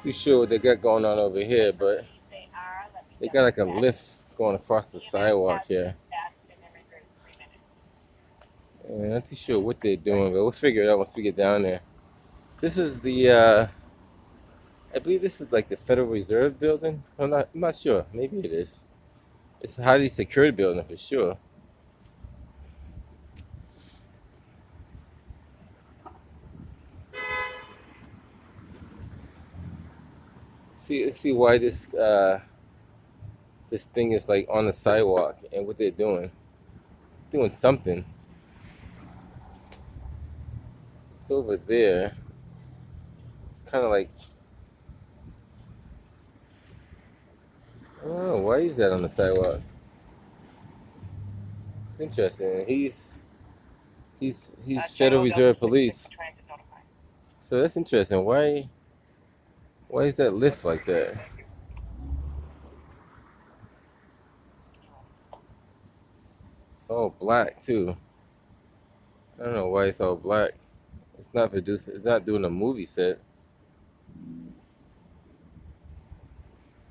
not too sure what they got going on over here, but they got like a lift going across the sidewalk here. I'm not too sure what they're doing, but we'll figure it out once we get down there. This is I believe this is like the Federal Reserve building. I'm not sure. Maybe it is. It's a highly secured building for sure. See why this thing is like on the sidewalk and what they're doing something. It's over there. It's kind of like, I don't know, why is that on the sidewalk? It's interesting. He's Federal Reserve Police. So that's interesting. Why is that lift like that? It's all black too. I don't know why it's all black. It's not producing. It's not doing a movie set.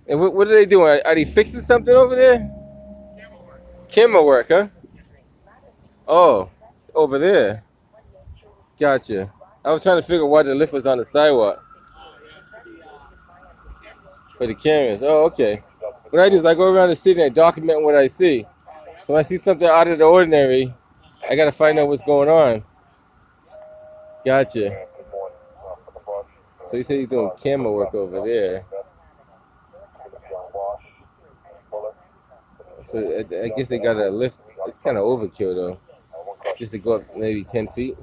And what are they doing? Are they fixing something over there? Camera work, huh? Oh, over there. Gotcha. I was trying to figure why the lift was on the sidewalk. For the cameras. Oh, okay. What I do is I go around the city and document what I see. So when I see something out of the ordinary, I gotta find out what's going on. Gotcha. So you said he's doing camera work over there. So I guess they got a lift. It's kind of overkill though, just to go up maybe 10 feet.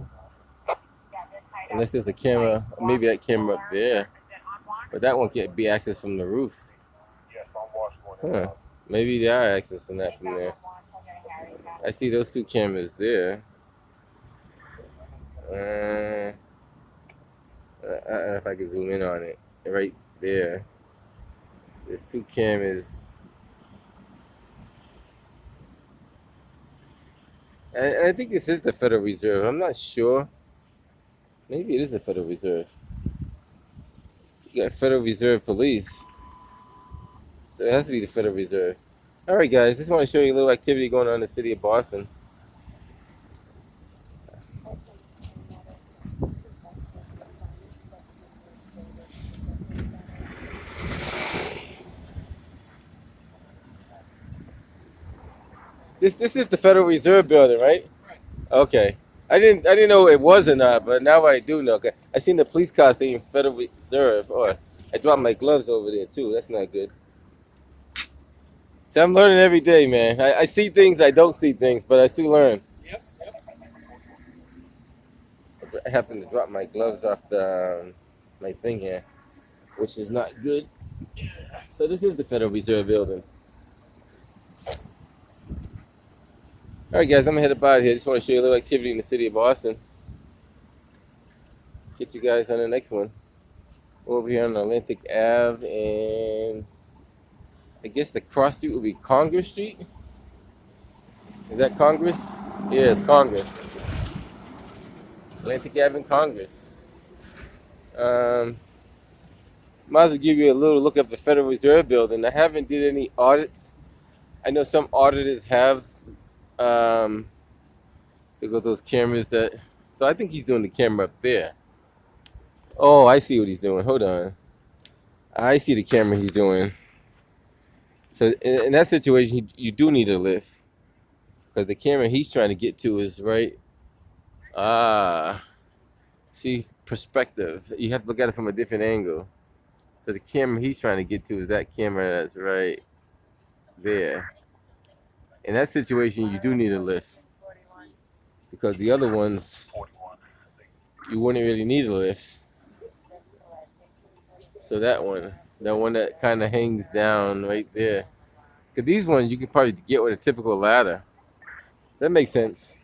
Unless there's a camera, maybe that camera up there. But that won't be accessed from the roof. Huh. Maybe they are accessing that from there. I see those two cameras there. I don't know if I can zoom in on it. Right there. There's two cameras. And I think this is the Federal Reserve. I'm not sure. Maybe it is the Federal Reserve. You got Federal Reserve Police. So it has to be the Federal Reserve. All right, guys. Just want to show you a little activity going on in the city of Boston. This is the Federal Reserve building, right? Okay. I didn't know it was or not, but now I do know. Okay. I seen the police car saying Federal Reserve. Oh, I dropped my gloves over there too. That's not good. So I'm learning every day, man. I see things, I don't see things, but I still learn. I happened to drop my gloves off my thing here, which is not good. So this is the Federal Reserve building. All right, guys, I'm gonna head up out of here. Just want to show you a little activity in the city of Boston. Get you guys on the next one. We're over here on Atlantic Ave, and I guess the cross street will be Congress Street. Is that Congress? Yeah, it's Congress. Atlantic Ave and Congress. Might as well give you a little look at the Federal Reserve building. I haven't did any audits. I know some auditors have. Look at those cameras that. So I think he's doing the camera up there. Oh, I see what he's doing. Hold on. I see the camera he's doing. So in that situation, you do need a lift. Because the camera he's trying to get to is right. See, perspective. You have to look at it from a different angle. So the camera he's trying to get to is that camera that's right there. In that situation, you do need a lift. Because the other ones, you wouldn't really need a lift. So that one that kind of hangs down right there. Because these ones you can probably get with a typical ladder. Does that make sense?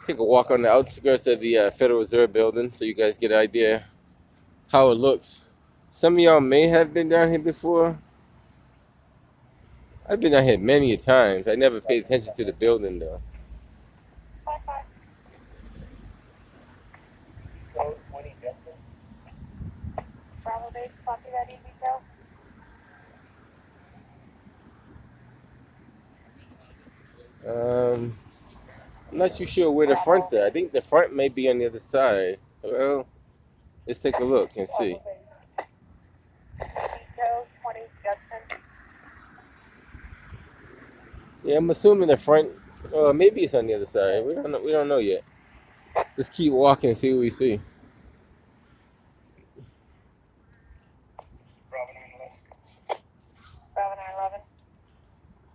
Take a walk on the outskirts of the Federal Reserve building so you guys get an idea how it looks. Some of y'all may have been down here before. I've been down here many a times. I never paid attention to the building though. Um, I'm not too sure where the front's at. I think the front may be on the other side. Well, let's take a look and see. Yeah, I'm assuming the front. Maybe it's on the other side. We don't know. We don't know yet. Let's keep walking and see what we see.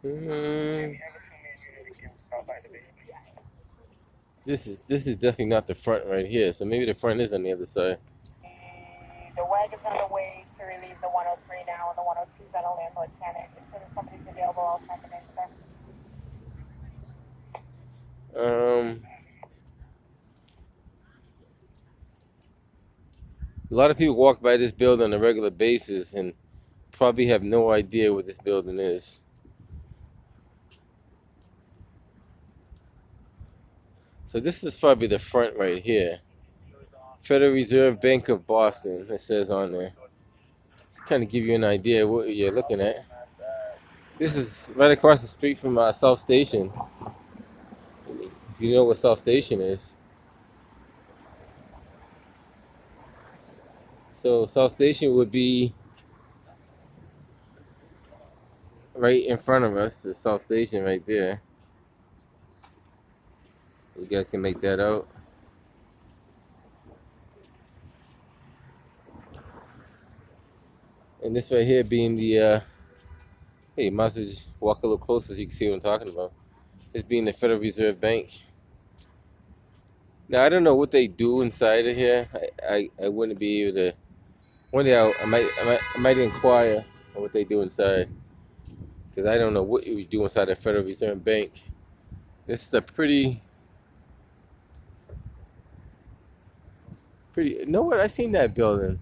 Mm, this is definitely not the front right here. So maybe the front is on the other side. The wagon's on the way to relieve the 103 now, and the 102 is on a landlord tenant. As soon as somebody's available, I'll check it in, sir. A lot of people walk by this building on a regular basis and probably have no idea what this building is. So this is probably the front right here. Federal Reserve Bank of Boston, it says on there. Just kind of give you an idea of what you're looking at. This is right across the street from South Station. If you know what South Station is. So South Station would be right in front of us. The South Station right there. You guys can make that out. And this right here being the, hey, you might as well just walk a little closer so you can see what I'm talking about. This being the Federal Reserve Bank. Now, I don't know what they do inside of here. I wouldn't be able to. One day I might inquire on what they do inside. Because I don't know what you do inside the Federal Reserve Bank. This is a pretty. You know what? I've seen that building.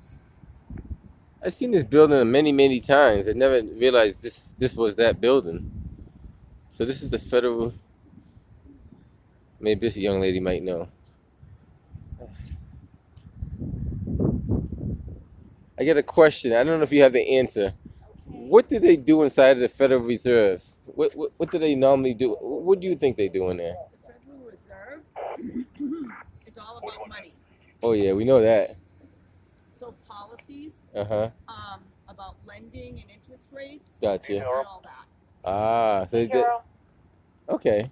I've seen this building many, many times. I never realized this was that building. So this is the Federal. Maybe this young lady might know. I got a question. I don't know if you have the answer. What do they do inside of the Federal Reserve? What do they normally do? What do you think they do in there? The Federal Reserve is all about money. Oh yeah, we know that. So policies Uh-huh. About lending and interest rates Gotcha. and all that. Ah, so they, okay.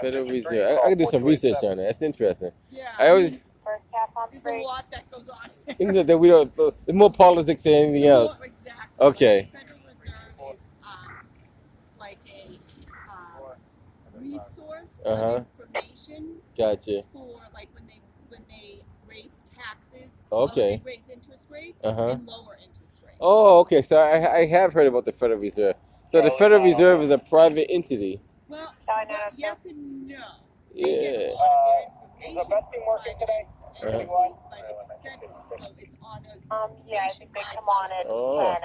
Federal Reserve. I can do some research on that. That's interesting. Yeah. I always. There's a lot that goes on there. In that we don't. There's more politics than anything else. Exactly. Okay. The Federal Reserve is like a resource of information. Gotcha. For like when they raise taxes. Okay. They raise interest rates Uh-huh. and lower interest rates. Oh, okay. So I have heard about the Federal Reserve. So the Federal Reserve is a private entity. Well, yes and no. Yeah. They get a lot of their information from private entities, but it's federal, so it's on a nationwide level. Oh.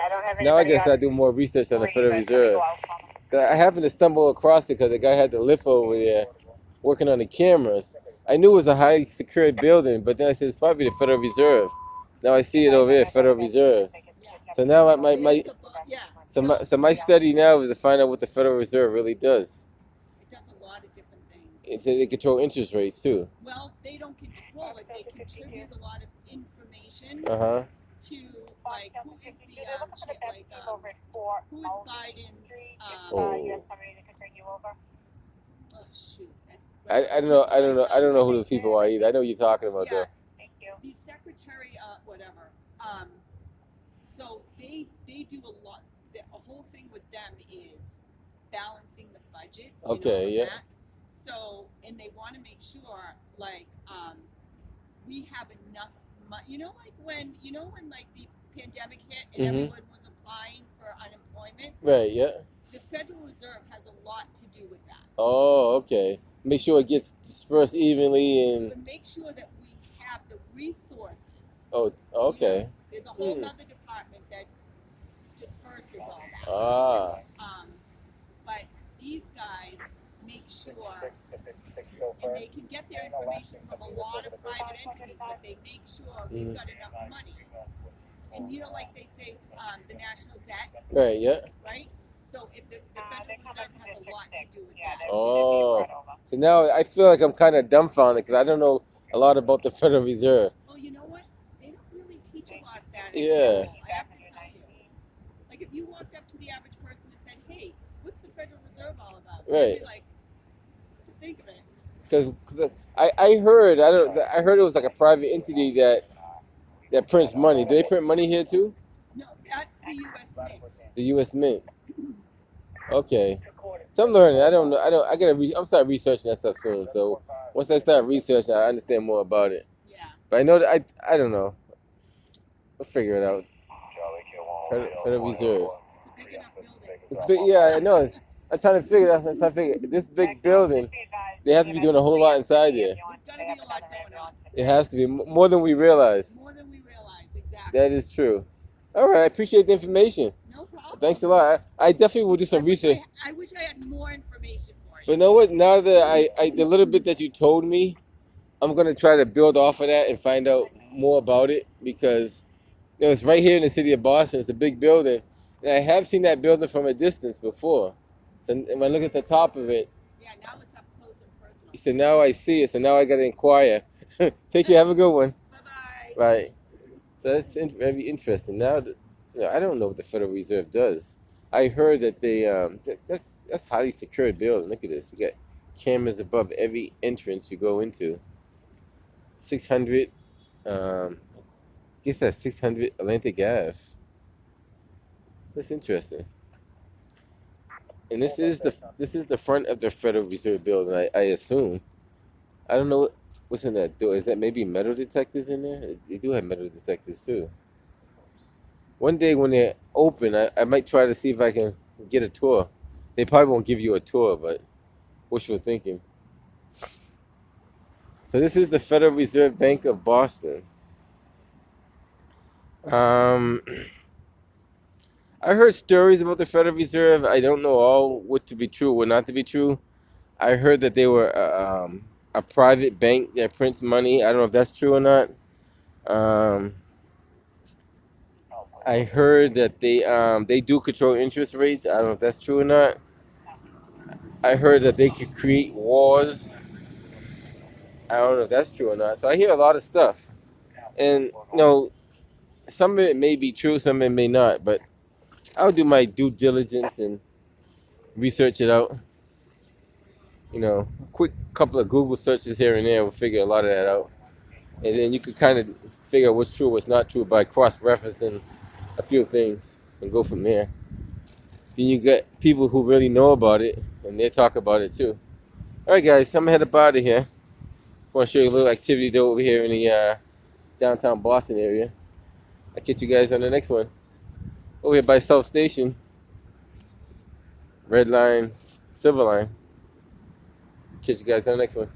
Now I guess I do more research on the Federal Reserve. 'Cause I happened to stumble across it because the guy had the lift over there working on the cameras. I knew it was a highly secured building, but then I said it's probably the Federal Reserve. Now I see it over there, Federal Reserve. So now so my study now is to find out what the Federal Reserve really does. It does a lot of different things. They control interest rates too. Well, they don't control it. They contribute a lot of information Uh-huh. to like who is the who is Biden's oh shoot. I don't know who those people are either. I know what you're talking about though. The secretary, whatever. So they do a lot. The whole thing with them is balancing the budget. Okay, yeah. That. So and they want to make sure like we have enough money. Like when like the pandemic hit and everyone was applying for unemployment. Right. Yeah. The Federal Reserve has a lot to do with that. Oh, okay. Make sure it gets dispersed evenly and. But make sure that we have the resources. Oh, okay. There's a whole other department that disperses all that. Ah. But these guys make sure, and they can get their information from a lot of private entities, but they make sure we've got enough money. And like they say, the national debt. Right. Yeah. Right. So if the Federal Reserve has a lot to do with that. Oh, so now I feel like I'm kind of dumbfounded because I don't know a lot about the Federal Reserve. Well, you know what? They don't really teach a lot of that Yeah. in school. I have to tell you. Like if you walked up to the average person and said, "Hey, what's the Federal Reserve all about?" They'd Right. be like, to think of it. Because I heard I heard it was like a private entity that prints money. Do they print money here too? No, that's the U.S. Mint. The U.S. Mint. Okay. So I'm learning. I don't know. I gotta. I'm start researching that stuff soon. So once I start researching, I understand more about it. Yeah. But I know that I don't know. We'll figure it out. Federal Reserve. It's a big enough building. It's big. Yeah, I know. I'm trying to figure that. I'm trying to figure this big building. They have to be doing a whole lot inside there. There's got to be a lot going on. It has to be more than we realize. More than we realize, exactly. That is true. All right. I appreciate the information. No problem. Thanks a lot. I definitely will do some research. I wish I had more information for you. But you know what? Now that the little bit that you told me, I'm gonna try to build off of that and find out more about it because it's right here in the city of Boston. It's a big building, and I have seen that building from a distance before. So when I look at the top of it, Yeah, now it's up close and personal. so now I see it. So now I gotta inquire. Take care. Have a good one. Bye-bye. Right. So that's very interesting. Now, I don't know what the Federal Reserve does. I heard that they that's highly secured building. Look at this. You got cameras above every entrance you go into. 600. I guess that's 600 Atlantic Ave. That's interesting. And this is the front of the Federal Reserve building. I assume. I don't know what's in that door. Is that maybe metal detectors in there? They do have metal detectors too. One day when they're open, I might try to see if I can get a tour. They probably won't give you a tour, but wishful thinking. So this is the Federal Reserve Bank of Boston. I heard stories about the Federal Reserve. I don't know all what to be true, what not to be true. I heard that they were a private bank that prints money. I don't know if that's true or not. I heard that they do control interest rates. I don't know if that's true or not. I heard that they could create wars. I don't know if that's true or not. So I hear a lot of stuff, and some of it may be true, some of it may not. But I'll do my due diligence and research it out. A quick couple of Google searches here and there will figure a lot of that out. And then you could kind of figure out what's true, what's not true by cross-referencing a few things and go from there. Then you get people who really know about it and they talk about it too. All right, guys, I'm headed up out of here. I want to show you a little activity over here in the downtown Boston area. I'll catch you guys on the next one. Over here by South Station. Red line, Silver line. Catch you guys on the next one.